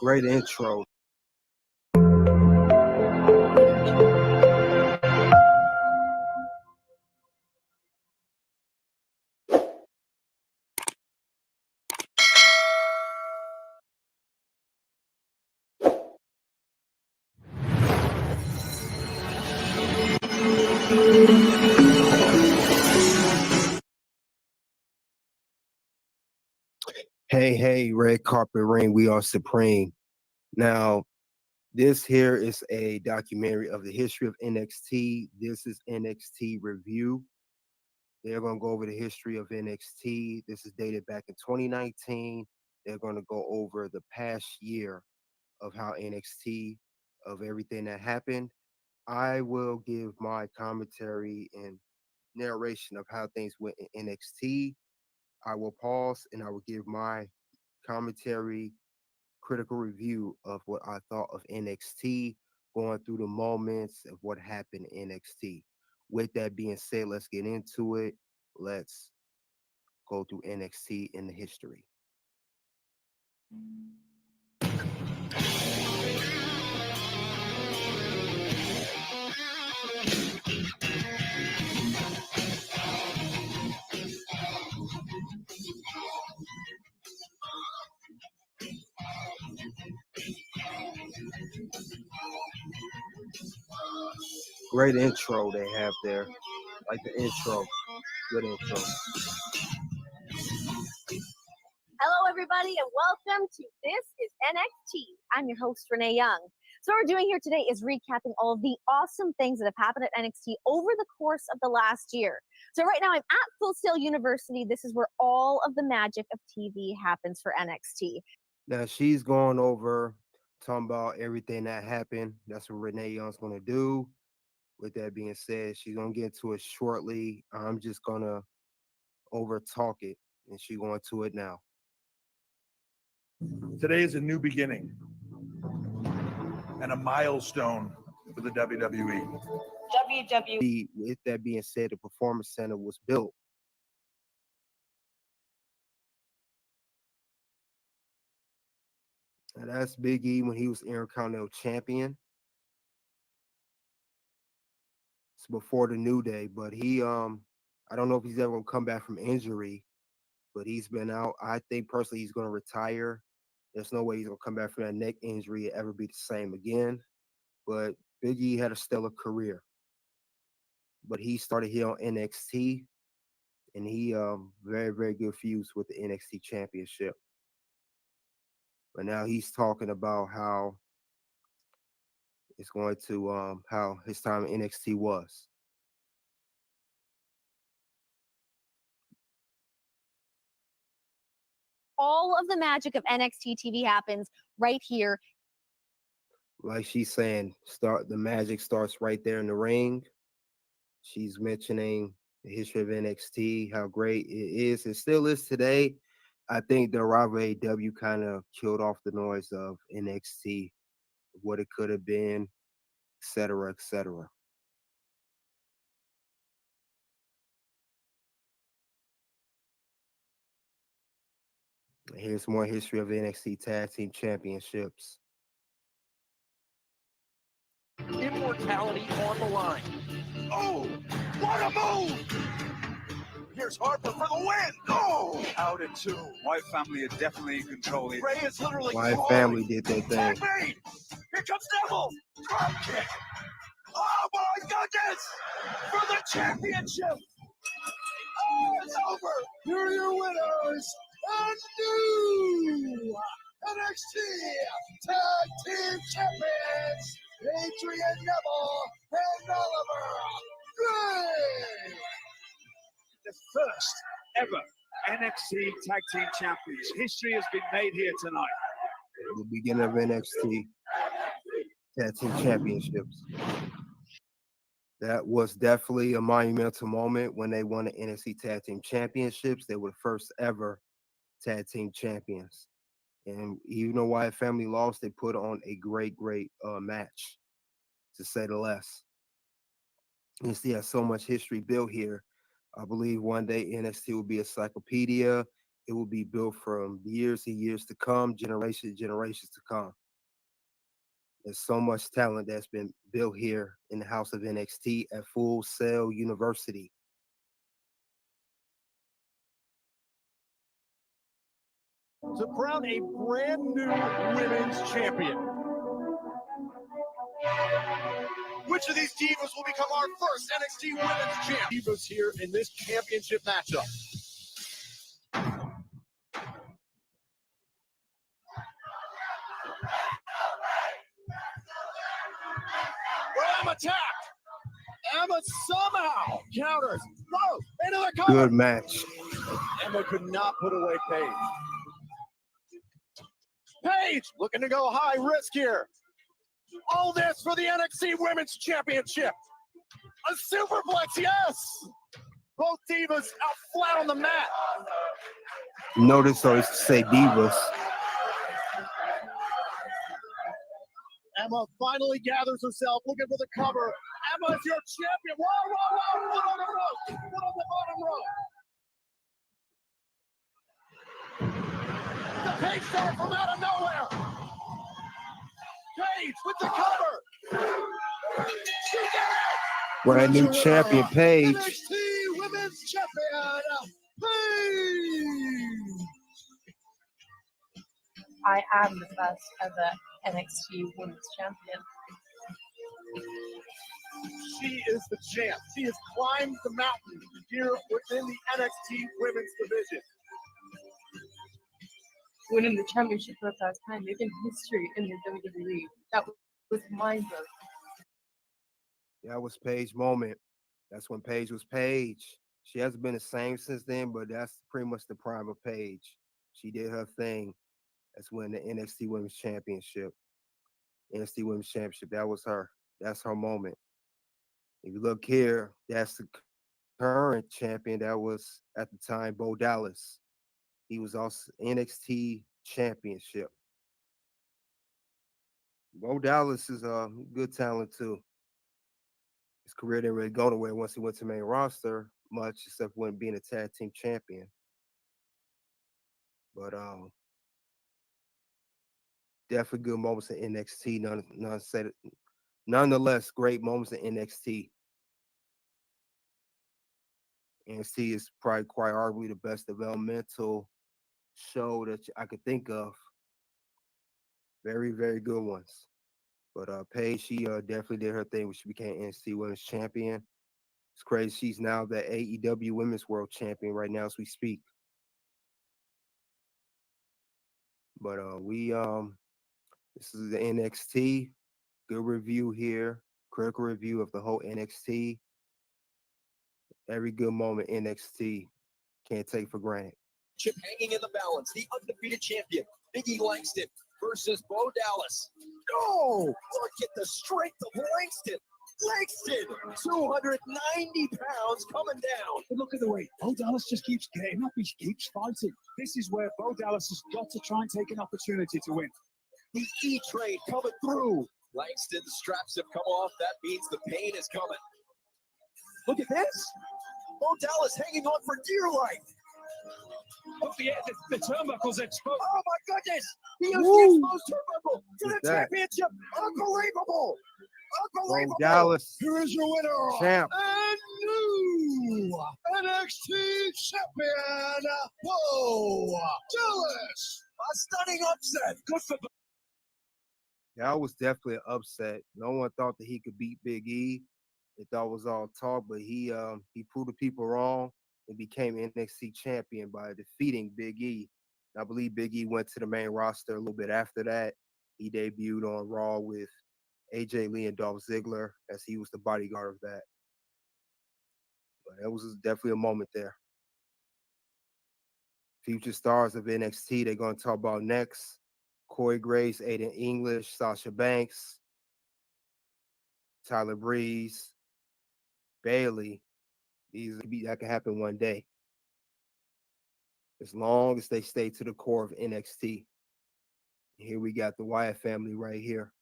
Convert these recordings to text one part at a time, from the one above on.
Great intro. Hey, red carpet ring, we are supreme. Now, this here is a documentary of the history of NXT. This is NXT Review. They're going to go over the history of NXT. This is dated back in 2019. They're going to go over the past year of how NXT, of everything that happened. I will give my commentary and narration of how things went in NXT. I will pause and I will give my commentary, critical review of what I thought of NXT, going through the moments of what happened in NXT. With that being said, let's get into it. Let's go through NXT in the history. Great intro they have there. Like the intro. Good intro. Hello, everybody, and welcome to This is NXT. I'm your host, Renee Young. So what we're doing here today is recapping all of the awesome things that have happened at NXT over the course of the last year. So right now I'm at Full Sail University. This is where all of the magic of TV happens for NXT. Now she's going over, talking about everything that happened. That's what Renee Young's going to do. With that being said, she's going to get to it shortly. I'm just going to over talk it, and she's going to it now. Today is a new beginning and a milestone for the WWE. With that being said, the Performance Center was built. And that's Big E when he was Intercontinental Champion. It's before the New Day, but he I don't know if he's ever gonna come back from injury, but he's been out. I think personally he's gonna retire. There's no way he's gonna come back from that neck injury and ever be the same again. But Big E had a stellar career. But he started here on NXT, and he very, very good fuse with the NXT Championship. But now he's talking about how it's going to how his time in NXT was. All of the magic of NXT TV happens right here. Like she's saying, the magic starts right there in the ring. She's mentioning the history of NXT, how great it is. It still is today. I think the arrival of AEW kind of killed off the noise of NXT, what it could have been, et cetera, et cetera. Here's more history of NXT Tag Team Championships. Immortality on the line. Oh, what a move! Here's Harper for the win. Oh, out at 2. My family are definitely in control here. Ray is literally My family did their thing. Tag made. Here comes Neville. Drop kick. Oh my goodness! For the championship. Oh, it's over. Here are your winners. And new NXT Tag Team Champions, Adrian Neville and Oliver Gray. The first ever NXT Tag Team Champions. History has been made here tonight. The beginning of NXT Tag Team Championships. That was definitely a monumental moment when they won the NXT Tag Team Championships. They were the first ever Tag Team Champions. And even though Wyatt family lost, they put on a great match, to say the less. NXT has so much history built here. I believe one day NXT will be a encyclopedia. it will be built from years and years to come, generations to come. There's so much talent that's been built here in the house of NXT at Full Sail University. To crown a brand new women's champion. Which of these divas will become our first NXT women's champ? Divas here in this championship matchup. Ram attack! Emma somehow counters. Whoa! Into the cover! Good match. Emma could not put away Paige. Paige looking to go high risk here. All this for the NXT Women's Championship. A superplex, yes! Both divas out flat on the mat. Notice I used to say divas. Emma finally gathers herself, looking for the cover. Emma is your champion. Whoa, whoa, whoa! Foot on the rope. Foot on the bottom rope. The Paige star from out of nowhere. Paige with the cover. She did it! Brand new champion, Paige. NXT Women's Champion, Paige! I am the first ever NXT Women's Champion. She is the champ. She has climbed the mountain here within the NXT Women's Division. Winning the championship for the first time, making history in the WWE. That was mind-blowing. That was Paige's moment. That's when Paige was Paige. She hasn't been the same since then, but that's pretty much the prime of Paige. She did her thing. That's when the NXT Women's Championship. NXT Women's Championship, that was her. That's her moment. If you look here, that's the current champion that was at the time, Bo Dallas. He was also NXT Championship. Bo Dallas is a good talent too. His career didn't really go nowhere once he went to main roster much, except when being a tag team champion. But definitely good moments in NXT. Nonetheless, great moments in NXT. NXT is probably quite arguably the best developmental show that I could think of. Very, very good ones. But Paige, she definitely did her thing when she became NXT Women's Champion. It's crazy. She's now the AEW Women's World Champion right now as we speak. But this is the NXT. Good review here. Critical review of the whole NXT. Every good moment NXT can't take for granted. Chip hanging in the balance. The undefeated champion, Biggie Langston versus Bo Dallas. No! Look at the strength of Langston. Langston, 290 pounds coming down. But look at the way Bo Dallas just keeps getting up. He keeps fighting. This is where Bo Dallas has got to try and take an opportunity to win. The E-Trade coming through. Langston's straps have come off. That means the pain is coming. Look at this. Bo Dallas hanging on for dear life. Oh, yeah, the turnbuckle's exposed. Oh, my goodness. He used the exposed turnbuckle to the that? championship. Unbelievable. Unbelievable. Bo Dallas, Here is your winner. champ. And new NXT champion, Bo Dallas. A stunning upset. Good for That was definitely an upset. No one thought that he could beat Big E. They thought it was all talk, but he proved the people wrong and became NXT champion by defeating Big E. I believe Big E went to the main roster a little bit after that. He debuted on Raw with AJ Lee and Dolph Ziggler as he was the bodyguard of that. But that was definitely a moment there. Future stars of NXT they're going to talk about next. Corey Graves, Aiden English, Sasha Banks, Tyler Breeze, Bailey. That could happen one day. As long as they stay to the core of NXT. Here we got the Wyatt family right here.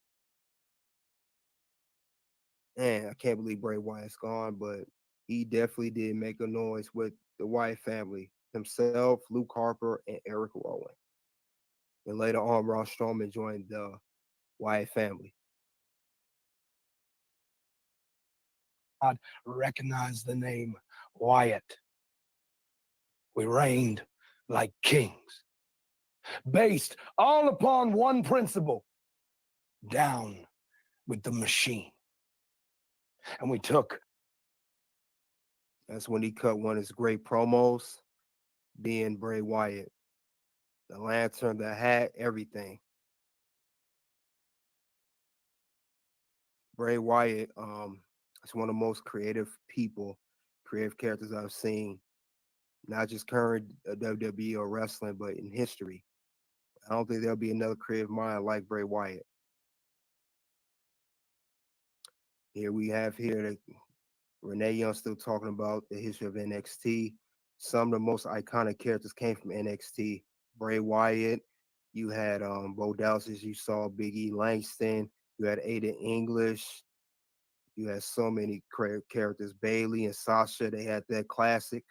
Man, I can't believe Bray Wyatt's gone, but he definitely did make a noise with the Wyatt family himself, Luke Harper, and Eric Rowan. And later on, Braun Strowman joined the Wyatt family. I'd recognize the name Wyatt. We reigned like kings, based all upon one principle: down with the machine. And we took. That's when he cut one of his great promos, being Bray Wyatt. The lantern, the hat, everything. Bray Wyatt is one of the most creative characters I've seen, not just current WWE or wrestling, but in history. I don't think there'll be another creative mind like Bray Wyatt. Here we have that Renee Young still talking about the history of NXT. Some of the most iconic characters came from NXT. Bray Wyatt, you had Bo Dallas, as you saw, Big E Langston, you had Aiden English, you had so many characters, Bailey and Sasha, they had that classic.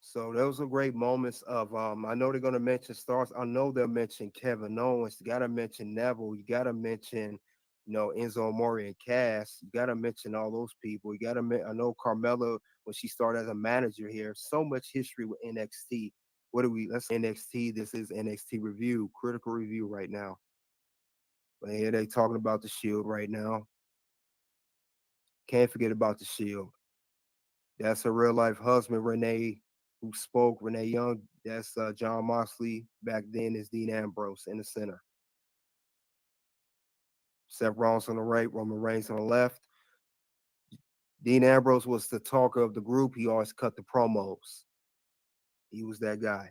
So those are great moments of I know they're gonna mention stars. I know they'll mention Kevin Owens, you gotta mention Neville, you gotta mention Enzo Amore and Cass. You gotta mention all those people. You gotta I know Carmella when she started as a manager here. So much history with NXT. Let's NXT. This is NXT review, critical review right now. But here they talking about the Shield right now. Can't forget about the Shield. That's her real life husband, Renee, who spoke. Renee Young. That's John Moxley. Back then is Dean Ambrose in the center. Seth Rollins on the right, Roman Reigns on the left. Dean Ambrose was the talker of the group. He always cut the promos. He was that guy.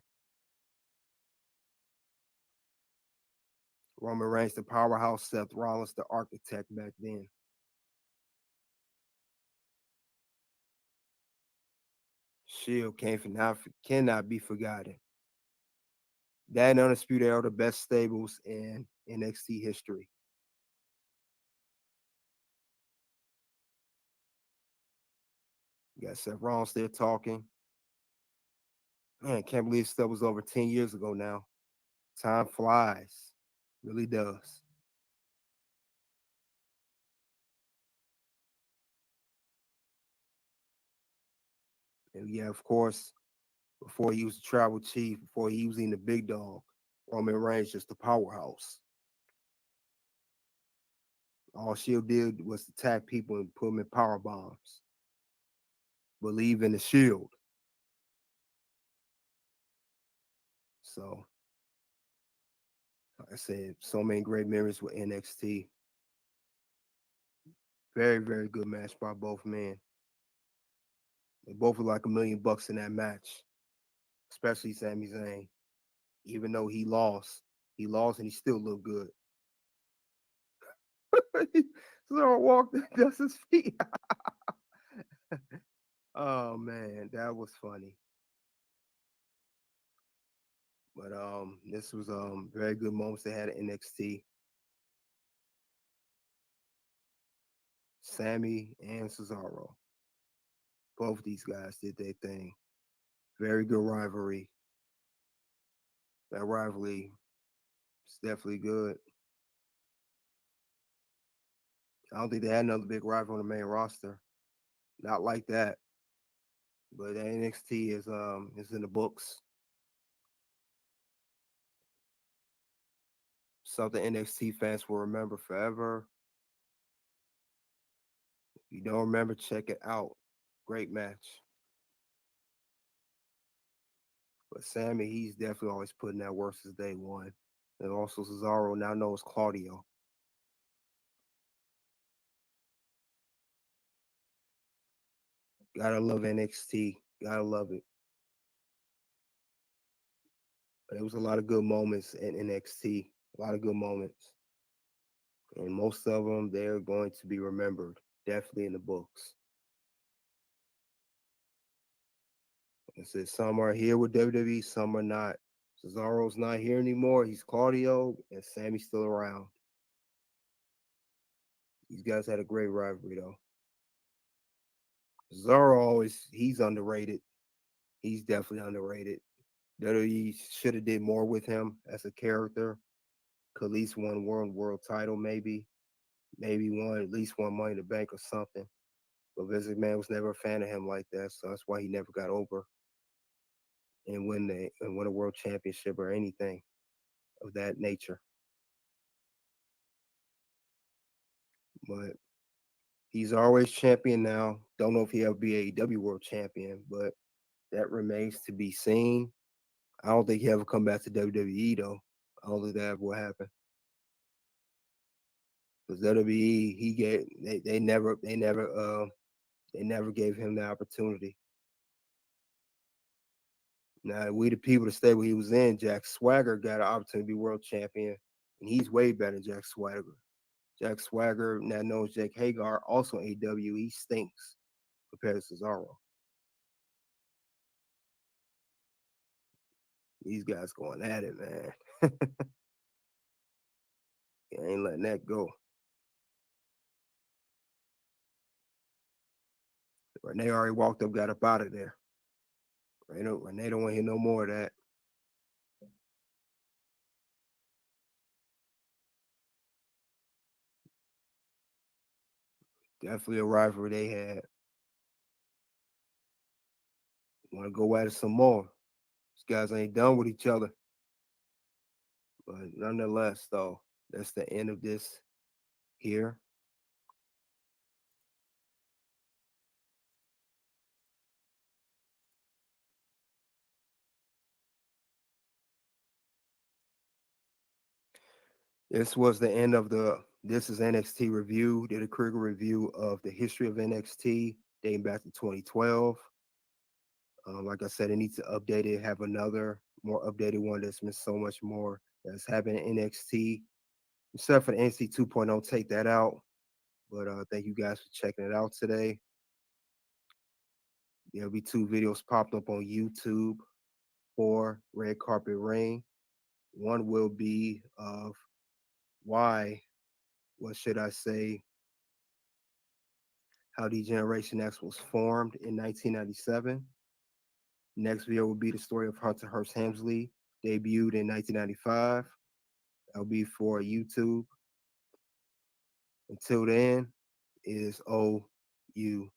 Roman Reigns, the powerhouse. Seth Rollins, the architect back then. Shield cannot be forgotten. That and Undisputed are the best stables in NXT history. You got Seth Rollins there talking. Man, can't believe stuff was over 10 years ago now. Time flies. Really does. And yeah, of course, before he was the tribal chief, before he was in the big dog, Roman Reigns just the powerhouse. All Shield did was attack people and put them in power bombs. Believe in the Shield. So, like I said, so many great memories with NXT. Very, very good match by both men. They both were like $1 million in that match, especially Sami Zayn. Even though he lost and he still looked good. So walked does his feet. Oh man, that was funny. But this was very good moments they had at NXT. Sammy and Cesaro. Both these guys did their thing. Very good rivalry. That rivalry is definitely good. I don't think they had another big rival on the main roster. Not like that. But NXT is in the books. Something NXT fans will remember forever. If you don't remember, check it out. Great match. But Sammy, he's definitely always putting that work since day one. And also Cesaro, now known as Claudio. Gotta love NXT. Gotta love it. But there was a lot of good moments in NXT. A lot of good moments. And most of them, they're going to be remembered. Definitely in the books. I said some are here with WWE, some are not. Cesaro's not here anymore. He's Claudio, and Sammy's still around. These guys had a great rivalry, though. Cesaro he's underrated. He's definitely underrated. WWE should have did more with him as a character. Could at least won world title, maybe won at least one Money in the Bank or something. But Vince McMahon was never a fan of him like that, so that's why he never got over and win a world championship or anything of that nature. But he's always champion now. Don't know if he'll be AEW world champion, but that remains to be seen. I don't think he'll ever come back to WWE though. I don't think that ever will happen. Because WWE, they never gave him the opportunity. Now we the people to stay where he was in. Jack Swagger got an opportunity to be world champion, and he's way better than Jack Swagger. Jack Swagger, now known as Jack Hagar, also AEW, he stinks compared to Cesaro. These guys going at it, man. Ain't letting that go. Renee already walked up, got up out of there. Renee don't want to hear no more of that. Definitely a rivalry they had. Want to go at it some more. These guys ain't done with each other. But nonetheless, though, that's the end of this here. This was the end of This is NXT review. Did a critical review of the history of NXT dating back to 2012. Like I said, it needs to update it, have another more updated one that's been so much more that's happened in NXT. Except for the NXT 2.0, take that out. But thank you guys for checking it out today. There'll be 2 videos popped up on YouTube for Red Carpet Reign. One will be of why, what should I say, how D-Generation X was formed in 1997. Next video will be the story of Hunter Hearst Helmsley, debuted in 1995. That'll be for YouTube. Until then, it is OU.